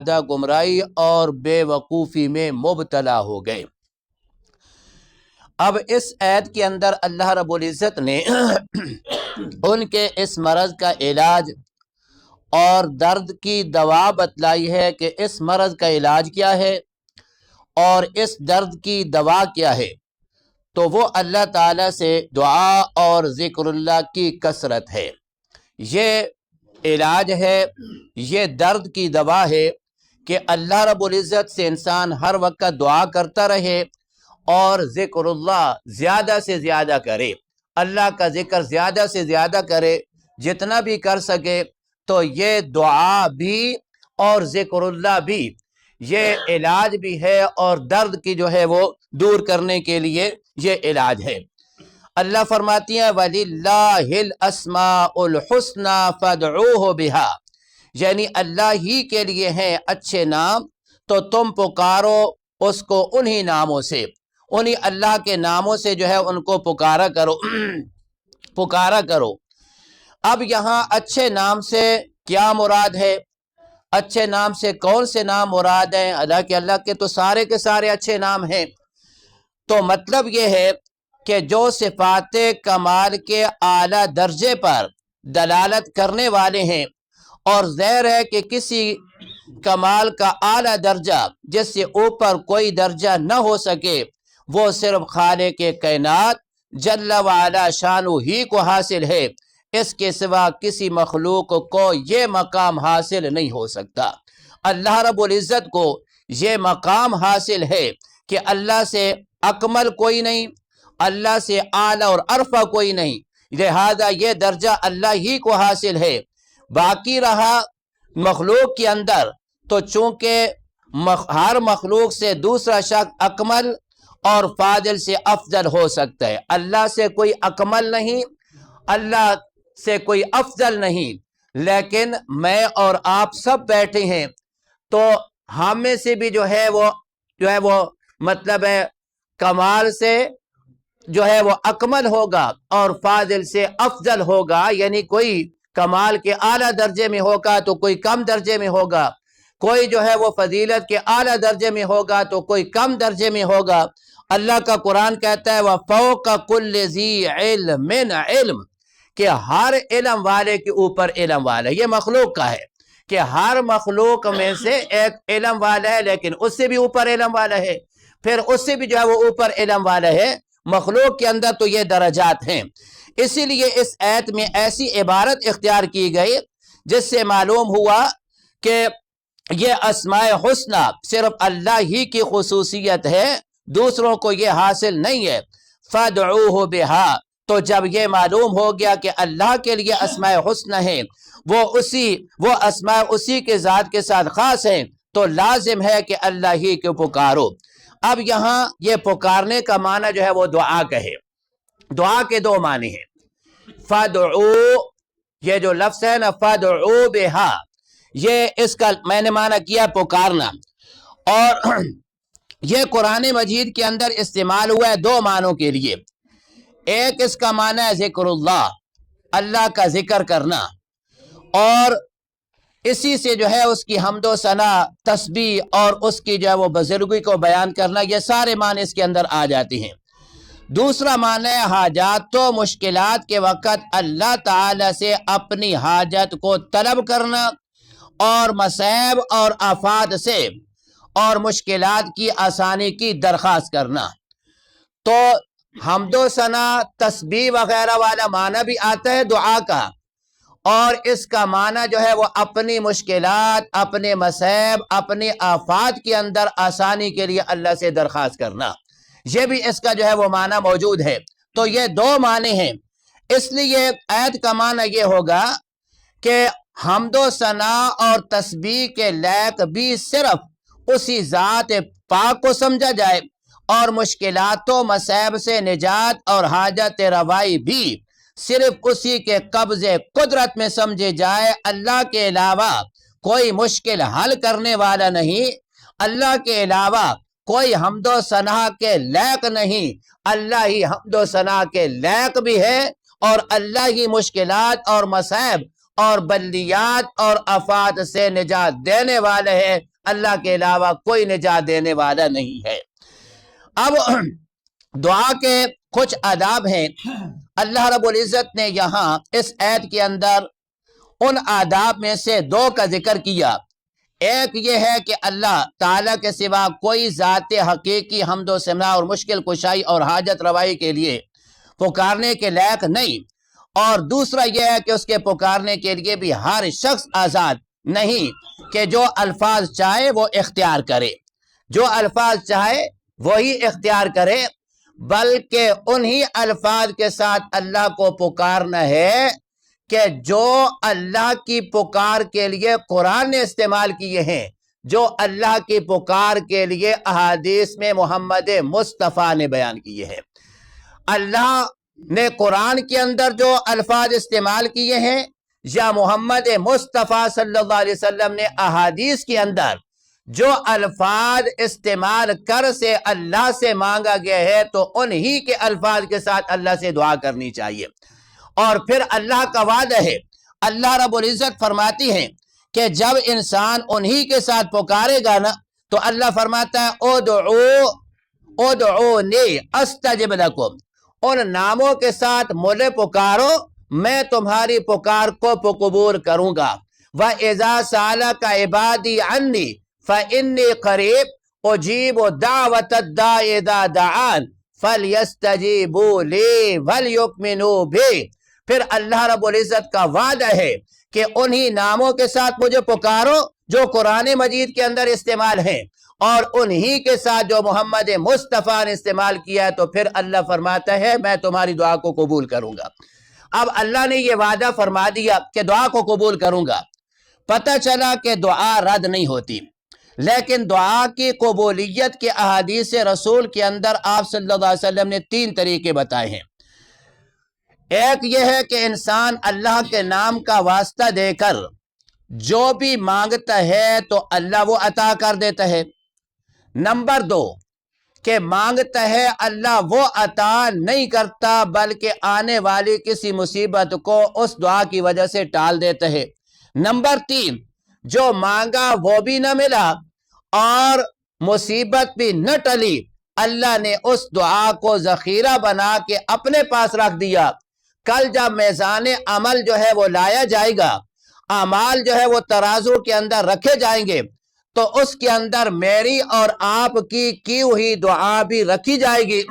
گمراہی اور بے وقوفی میں مبتلا ہو گئے۔ اب اس آیت کے اندر اللہ رب العزت نے ان کے اس مرض کا علاج اور درد کی دوا بتلائی ہے کہ اس مرض کا علاج کیا ہے اور اس درد کی دوا کیا ہے۔ تو وہ اللہ تعالیٰ سے دعا اور ذکر اللہ کی کثرت ہے، یہ علاج ہے، یہ درد کی دوا ہے کہ اللہ رب العزت سے انسان ہر وقت دعا کرتا رہے اور ذکر اللہ زیادہ سے زیادہ کرے، اللہ کا ذکر زیادہ سے زیادہ کرے، جتنا بھی کر سکے۔ تو یہ دعا بھی اور ذکر اللہ بھی یہ علاج بھی ہے اور درد کی جو ہے وہ دور کرنے کے لیے یہ علاج ہے۔ اللہ فرماتی ہیں وَلِلَّهِ الْأَسْمَاءُ الْحُسْنَى فَادْعُوهُ بِهَا، یعنی اللہ ہی کے لیے ہیں اچھے نام، تو تم پکارو اس کو انہی ناموں سے، انہی اللہ کے ناموں سے جو ہے ان کو پکارا کرو پکارا کرو۔ اب یہاں اچھے نام سے کیا مراد ہے؟ اچھے نام سے کون سے نام مراد ہیں؟ اللہ کے تو سارے کے سارے اچھے نام ہیں۔ تو مطلب یہ ہے کہ جو صفات کمال کے اعلیٰ درجے پر دلالت کرنے والے ہیں، اور ظاہر ہے کہ کسی کمال کا اعلیٰ درجہ جس سے اوپر کوئی درجہ نہ ہو سکے وہ صرف خالق کائنات جل وعلا شانہ ہی کو حاصل ہے، اس کے سوا کسی مخلوق کو یہ مقام حاصل نہیں ہو سکتا۔ اللہ رب العزت کو یہ مقام حاصل ہے کہ اللہ سے اکمل کوئی نہیں، اللہ سے اعلیٰ اور ارفع کوئی نہیں، لہذا یہ درجہ اللہ ہی کو حاصل ہے۔ باقی رہا مخلوق کے اندر، تو چونکہ ہر مخلوق سے دوسرا شخص اکمل اور فاضل سے افضل ہو سکتا ہے، اللہ سے کوئی اکمل نہیں، اللہ سے کوئی افضل نہیں، لیکن میں اور آپ سب بیٹھے ہیں تو ہم میں سے بھی جو ہے وہ مطلب ہے کمال سے جو ہے وہ اکمل ہوگا اور فاضل سے افضل ہوگا، یعنی کوئی کمال کے اعلیٰ درجے میں ہوگا تو کوئی کم درجے میں ہوگا، کوئی جو ہے وہ فضیلت کے اعلیٰ درجے میں ہوگا تو کوئی کم درجے میں ہوگا۔ اللہ کا قرآن کہتا ہے وَفَوْقَ كُلِّ ذِي عِلْمٍ عِلْمٍ، کہ ہر علم والے کے اوپر علم والا ہے۔ یہ مخلوق کا ہے کہ ہر مخلوق میں سے ایک علم والا ہے، لیکن اس سے بھی اوپر علم والا ہے، پھر اس سے بھی جو ہے وہ اوپر علم والا ہے۔ مخلوق کے اندر تو یہ درجات ہیں، اسی لیے اس آیت میں ایسی عبارت اختیار کی گئی جس سے معلوم ہوا کہ یہ اسماء حسنہ صرف اللہ ہی کی خصوصیت ہے، دوسروں کو یہ حاصل نہیں ہے۔ فَادْعُوهُ بِهَا، تو جب یہ معلوم ہو گیا کہ اللہ کے لیے اسماء حسنہ ہیں، وہ اسماء اسی کے ذات کے ساتھ خاص ہیں، تو لازم ہے کہ اللہ ہی کو پکارو۔ اب یہاں یہ پکارنے کا معنی جو ہے وہ دعا کا ہے۔ دعا کے دو معنی ہیں، فَادْعُو، یہ جو لفظ ہے نا فَادْعُو بِهَا، یہ اس کا میں نے معنی کیا پکارنا، اور یہ قرآن مجید کے اندر استعمال ہوا ہے دو معنوں کے لیے۔ ایک اس کا معنی ہے ذکر اللہ، اللہ کا ذکر کرنا، اور اسی سے جو ہے اس کی حمد و ثنا، تسبیح اور اس کی جو ہے وہ بزرگی کو بیان کرنا، یہ سارے معنی اس کے اندر آ جاتے ہیں۔ دوسرا معنی ہے حاجات و مشکلات کے وقت اللہ تعالی سے اپنی حاجت کو طلب کرنا، اور مصائب اور آفات سے اور مشکلات کی آسانی کی درخواست کرنا۔ تو حمد و ثنا، تسبیح وغیرہ والا معنی بھی آتا ہے دعا کا، اور اس کا معنی جو ہے وہ اپنی مشکلات، اپنے مصائب، اپنے آفات کے اندر آسانی کے لیے اللہ سے درخواست کرنا، یہ بھی اس کا جو ہے وہ معنی موجود ہے۔ تو یہ دو معنی ہیں، اس لیے آیت کا معنی یہ ہوگا کہ حمد و ثنا اور تسبیح کے لائق بھی صرف اسی ذات پاک کو سمجھا جائے، اور مشکلات و مصائب سے نجات اور حاجت روائی بھی صرف اسی کے قبض قدرت میں سمجھے جائے۔ اللہ کے علاوہ کوئی مشکل حل کرنے والا نہیں، اللہ کے علاوہ کوئی حمد و ثنا کے لائق نہیں، اللہ ہی حمد و ثنا کے لائق بھی ہے، اور اللہ ہی مشکلات اور مصائب اور بلیات اور آفات سے نجات دینے والے ہے، اللہ کے علاوہ کوئی نجات دینے والا نہیں ہے۔ اب دعا کے کچھ آداب ہیں، اللہ رب العزت نے یہاں اس آیت کے اندر ان آداب میں سے 2 کا ذکر کیا۔ ایک یہ ہے کہ اللہ تعالیٰ کے سوا کوئی ذات حقیقی حمد و ثنا اور مشکل کشائی اور حاجت روائی کے لیے پکارنے کے لائق نہیں، اور دوسرا یہ ہے کہ اس کے پکارنے کے لیے بھی ہر شخص آزاد نہیں کہ جو الفاظ چاہے وہ اختیار کرے، جو الفاظ چاہے وہی اختیار کرے، بلکہ انہی الفاظ کے ساتھ اللہ کو پکارنا ہے کہ جو اللہ کی پکار کے لیے قرآن نے استعمال کیے ہیں، جو اللہ کی پکار کے لیے احادیث میں محمد مصطفیٰ نے بیان کیے ہیں۔ اللہ نے قرآن کے اندر جو الفاظ استعمال کیے ہیں یا محمد مصطفیٰ صلی اللہ علیہ وسلم نے احادیث کے اندر جو الفاظ استعمال کر سے اللہ سے مانگا گیا ہے، تو انہی کے الفاظ کے ساتھ اللہ سے دعا کرنی چاہیے۔ اور پھر اللہ کا وعدہ ہے، اللہ رب العزت فرماتی ہیں کہ جب انسان انہی کے ساتھ پکارے گا نا تو اللہ فرماتا ہے ادعونی استجب لکم، ان ناموں کے ساتھ مجھے پکارو، میں تمہاری پکار کو قبول کروں گا۔ وَإِذَا سَأَلَكَ عِبَادِي عَنِّي فَإِنِّي قَرِيبٌ أُجِيبُ دَعْوَةَ الدَّاعِ إِذَا دَعَانِ فَلْيَسْتَجِيبُوا لِي وَلْيُؤْمِنُوا بِي۔ پھر اللہ رب العزت کا وعدہ ہے کہ انہی ناموں کے ساتھ مجھے پکارو جو قرآن مجید کے اندر استعمال ہیں، اور انہی کے ساتھ جو محمد مصطفیٰ نے استعمال کیا ہے، تو پھر اللہ فرماتا ہے میں تمہاری دعا کو قبول کروں گا۔ اب اللہ نے یہ وعدہ فرما دیا کہ دعا کو قبول کروں گا، پتہ چلا کہ دعا رد نہیں ہوتی، لیکن دعا کی قبولیت کے احادیث رسول کے اندر آپ صلی اللہ علیہ وسلم نے 3 طریقے بتائے ہیں۔ ایک یہ ہے کہ انسان اللہ کے نام کا واسطہ دے کر جو بھی مانگتا ہے تو اللہ وہ عطا کر دیتا ہے۔ نمبر 2 کہ مانگتا ہے اللہ وہ عطا نہیں کرتا، بلکہ آنے والی کسی مصیبت کو اس دعا کی وجہ سے ٹال دیتا ہے۔ نمبر 3 جو مانگا وہ بھی نہ ملا اور مصیبت بھی نہ ٹلی، اللہ نے اس دعا کو ذخیرہ بنا کے اپنے پاس رکھ دیا۔ کل جب میزان عمل جو ہے وہ لایا جائے گا، اعمال جو ہے وہ ترازو کے اندر رکھے جائیں گے، تو اس کے اندر میری اور آپ کی ہوئی دعا بھی رکھی جائے گی۔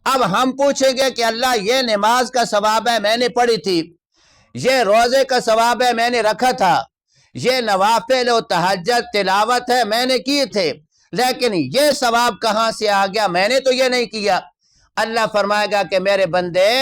اب ہم پوچھیں گے کہ اللہ یہ نماز کا ثواب ہے میں نے پڑھی تھی، یہ روزے کا ثواب ہے میں نے رکھا تھا، یہ نوافل و تہجد تلاوت ہے میں نے کیے تھے، لیکن یہ ثواب کہاں سے آ گیا، میں نے تو یہ نہیں کیا۔ اللہ فرمائے گا کہ میرے بندے،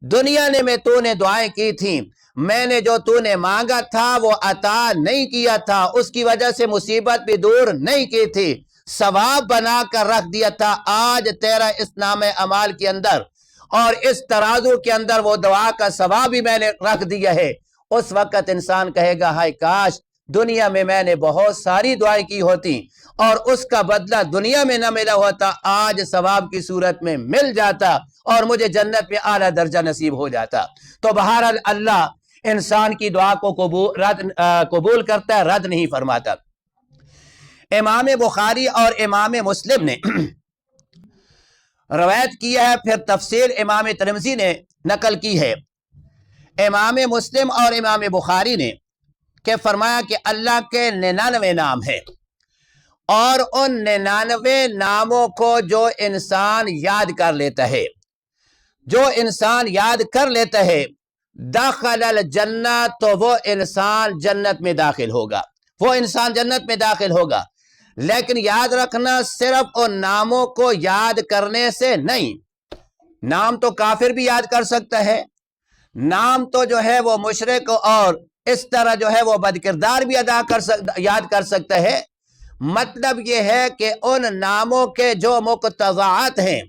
دنیا میں تو نے دعائیں کی تھیں، میں نے جو تو نے مانگا تھا وہ عطا نہیں کیا تھا، اس کی وجہ سے مصیبت بھی دور نہیں کی تھی، ثواب بنا کر رکھ دیا تھا۔ آج تیرا اس نام اعمال کے اندر اور اس ترازو کے اندر وہ دعا کا ثواب بھی میں نے رکھ دیا ہے۔ اس وقت انسان کہے گا ہائے کاش دنیا میں نے بہت ساری دعائیں کی ہوتی اور اس کا بدلہ دنیا میں نہ ملا ہوتا، آج ثواب کی صورت میں مل جاتا اور مجھے جنت میں اعلیٰ درجہ نصیب ہو جاتا۔ تو بہرحال اللہ انسان کی دعا کو قبول کرتا ہے، رد نہیں فرماتا۔ امام بخاری اور امام مسلم نے روایت کیا ہے، پھر تفسیر امام ترمذی نے نقل کی ہے، امام مسلم اور امام بخاری نے کہ فرمایا کہ اللہ کے 99 نام ہیں، اور ان 99 ناموں کو جو انسان یاد کر لیتا ہے، جو انسان یاد کر لیتا ہے، داخل الجنہ، تو وہ انسان جنت میں داخل ہوگا، وہ انسان جنت میں داخل ہوگا۔ لیکن یاد رکھنا صرف ان ناموں کو یاد کرنے سے نہیں، نام تو کافر بھی یاد کر سکتا ہے، نام تو جو ہے وہ مشرک اور اس طرح جو ہے وہ بدکردار بھی یاد کر سکتا ہے۔ مطلب یہ ہے کہ ان ناموں کے جو مقتضیات ہیں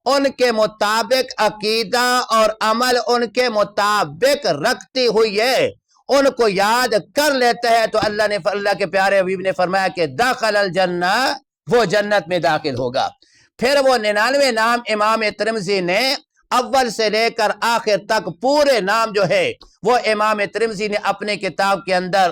ان کے مطابق عقیدہ اور عمل ان کے مطابق رکھتی ہوئی ہے، ان کو یاد کر لیتا ہے تو اللہ کے پیارے حبیب نے فرمایا کہ داخل الجنہ، وہ جنت میں داخل ہوگا۔ پھر وہ 99 نام امام ترمذی نے اول سے لے کر آخر تک پورے نام جو ہے وہ امام ترمذی نے اپنے کتاب کے اندر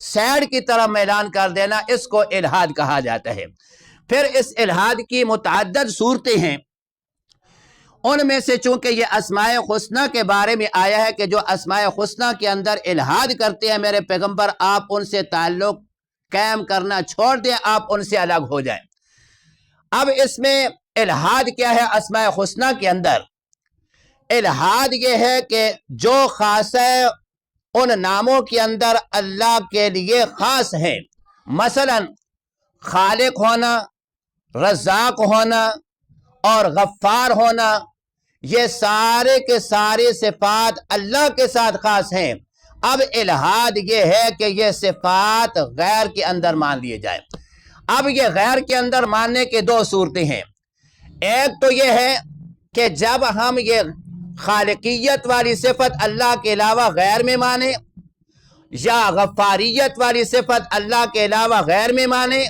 سائڈ کی طرف میلان کر دینا، اس کو الحاد کہا جاتا ہے۔ پھر اس الحاد کی متعدد صورتیں ہیں، ان میں سے چونکہ یہ اسماء حسنہ کے بارے میں آیا ہے کہ جو اسماء حسنہ کے اندر الحاد کرتے ہیں میرے پیغمبر، آپ ان سے تعلق قائم کرنا چھوڑ دیں، آپ ان سے الگ ہو جائیں۔ اب اس میں الحاد کیا ہے؟ اسماء حسنہ کے اندر الحاد یہ ہے کہ جو خاص ہے ان ناموں کے اندر اللہ کے لیے خاص ہیں، مثلا خالق ہونا، رزاق ہونا اور غفار ہونا، یہ سارے کے سارے صفات اللہ کے ساتھ خاص ہیں۔ اب الحاد یہ ہے کہ یہ صفات غیر کے اندر مان لیے جائے۔ اب یہ غیر کے اندر ماننے کے دو صورتیں ہیں۔ ایک تو یہ ہے کہ جب ہم یہ خالقیت والی صفت اللہ کے علاوہ غیر میں مانیں، یا غفاریت والی صفت اللہ کے علاوہ غیر میں مانیں،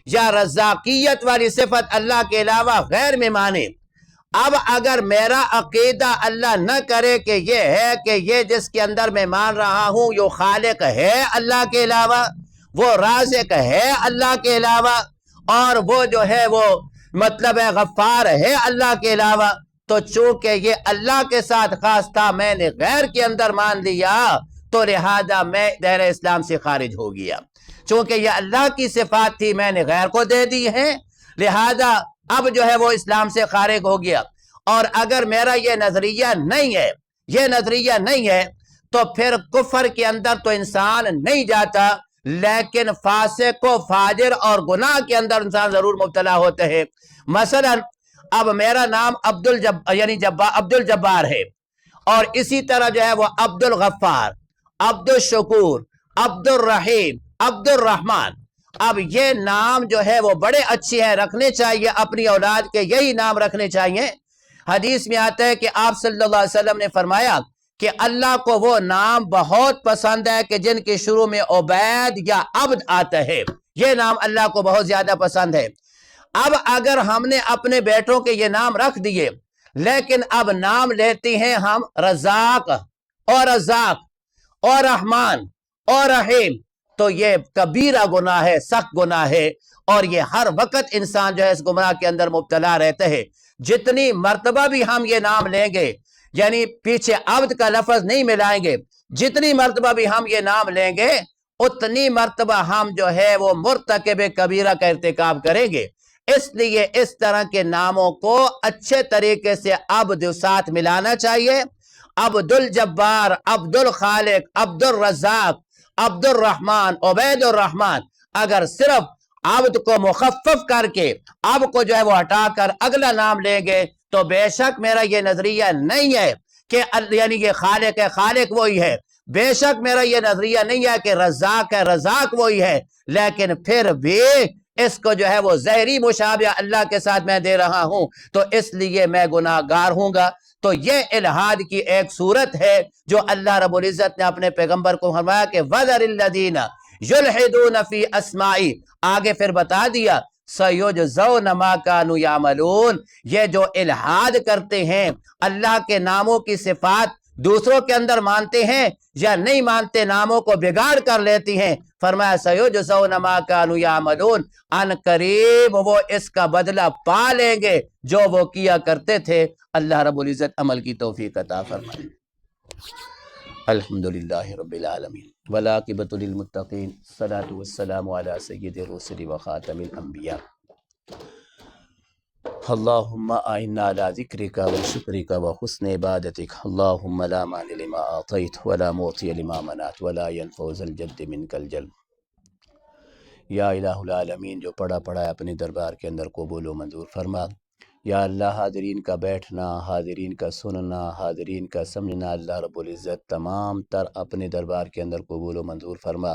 یا رزاقیت والی صفت اللہ کے علاوہ غیر میں مانیں۔ اب اگر میرا عقیدہ اللہ نہ کرے کہ یہ ہے کہ یہ جس کے اندر میں مان رہا ہوں یہ خالق ہے اللہ کے علاوہ، وہ رازق ہے اللہ کے علاوہ، اور وہ جو ہے وہ مطلب ہے غفار ہے اللہ کے علاوہ، تو چونکہ یہ اللہ کے ساتھ خاص تھا میں نے غیر کے اندر مان لیا، تو لہذا میں دائرہ اسلام سے خارج ہو گیا۔ چونکہ یہ اللہ کی صفات تھی میں نے غیر کو دے دی ہے، لہذا اب جو ہے وہ اسلام سے خارج ہو گیا۔ اور اگر میرا یہ نظریہ نہیں ہے تو پھر کفر کے اندر تو انسان نہیں جاتا، لیکن فاسق و فاجر اور گناہ کے اندر انسان ضرور مبتلا ہوتے ہیں۔ مثلا اب میرا نام عبد الجبار ہے، اور اسی طرح جو ہے وہ عبد الغفار، عبد الشکور، عبد الرحیم، عبد الرحمن۔ اب یہ نام جو ہے وہ بڑے اچھے ہیں، رکھنے چاہیے اپنی اولاد کے، یہی نام رکھنے چاہیے۔ حدیث میں آتا ہے کہ آپ صلی اللہ علیہ وسلم نے فرمایا کہ اللہ کو وہ نام بہت پسند ہے کہ جن کے شروع میں عبید یا عبد آتا ہے، یہ نام اللہ کو بہت زیادہ پسند ہے۔ اب اگر ہم نے اپنے بیٹوں کے یہ نام رکھ دیے، لیکن اب نام لیتے ہیں ہم رزاق اور رحمان اور رحیم، تو یہ کبیرہ گناہ ہے، سخت گناہ ہے، اور یہ ہر وقت انسان جو ہے اس گمراہ کے اندر مبتلا رہتے ہیں۔ جتنی مرتبہ بھی ہم یہ نام لیں گے، یعنی پیچھے عبد کا لفظ نہیں ملائیں گے، جتنی مرتبہ بھی ہم یہ نام لیں گے اتنی مرتبہ ہم جو ہے وہ مرتکب کبیرہ کا ارتکاب کریں گے۔ اس لیے اس طرح کے ناموں کو اچھے طریقے سے عبد ساتھ ملانا چاہیے۔ عبد الجبار، عبد الخالق، عبد الرزاق، عبد الرحمن، عبید الرحمن۔ اگر صرف عبد کو مخفف کر کے اب کو جو ہے وہ ہٹا کر اگلا نام لیں گے تو بے شک میرا یہ نظریہ نہیں ہے کہ یعنی یہ خالق ہے، خالق وہی ہے، بے شک میرا یہ نظریہ نہیں ہے کہ رزاق ہے، رزاق وہی ہے، لیکن پھر بھی اس کو جو ہے وہ ظاہری مشابہ اللہ کے ساتھ میں دے رہا ہوں، تو اس لیے میں گناہ گار ہوں گا۔ تو یہ الحاد کی ایک صورت ہے جو اللہ رب العزت نے اپنے پیغمبر کو فرمایا کہ وَذَرِ الَّذِينَ يُلْحِدُونَ فِي أَسْمَائِي، آگے پھر بتا دیا سَيُجْزَوْنَ مَا كَانُوا يَعْمَلُونَ، یہ جو الحاد کرتے ہیں اللہ کے ناموں کی صفات دوسروں کے اندر مانتے ہیں یا نہیں مانتے، ناموں کو بگاڑ کر لیتی ہیں، فرمایا سَيُجْزَوْنَ مَا كَانُوا يَعْمَلُونَ، ان قریب وہ اس کا بدلہ پا لیں گے جو وہ کیا کرتے تھے۔ اللہ رب العزت عمل کی توفیق عطا فرمائے۔ الحمدللہ رب العالمین والعاقبۃ للمتقین، الصلاۃ والسلام علی سید الرسل وخاتم الانبیاء۔ اللہم اعنا علی ذکرک وشکرک وحسن عبادتک، اللہم لا مانع لما اعطیت ولا معطی لما منعت ولا ينفع ذا الجد منک الجد۔ یا الہ العالمین، جو پڑھا ہے اپنے دربار کے اندر قبول و منظور فرما۔ یا اللہ، حاضرین کا بیٹھنا، حاضرین کا سننا، حاضرین کا سمجھنا اللہ رب العزت تمام تر اپنے دربار کے اندر قبول و منظور فرما۔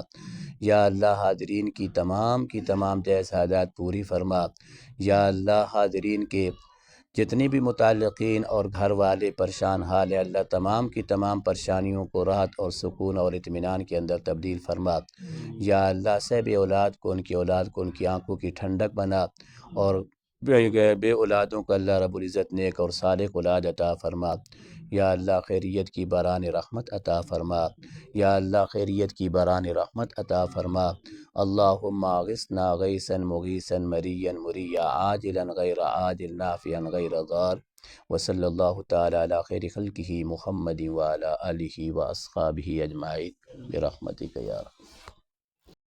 یا اللہ، حاضرین کی تمام جائز حاجات پوری فرما۔ یا اللہ، حاضرین کے جتنی بھی متعلقین اور گھر والے پریشان حال ہے اللہ تمام کی تمام پریشانیوں کو راحت اور سکون اور اطمینان کے اندر تبدیل فرما۔ یا اللہ، صاحب اولاد کو، ان کی اولاد کو، ان کی آنکھوں کی ٹھنڈک بنا، اور بے اولادوں کو اللہ رب العزت نیک اور صالح اولاد عطا فرما۔ یا اللہ خیریت کی بران رحمت عطا فرما۔ یا اللہ خیریت کی بران رحمت عطا فرما۔ اللہم اغثنا غیثا مغیثا مریا مریا عاجلا غیر عاجل نافعا غیر ضار، وصلی اللہ تعالی علی خیر خلقہ محمد وعلی آلہ واصحابہ اجمعین برحمتک یا رب۔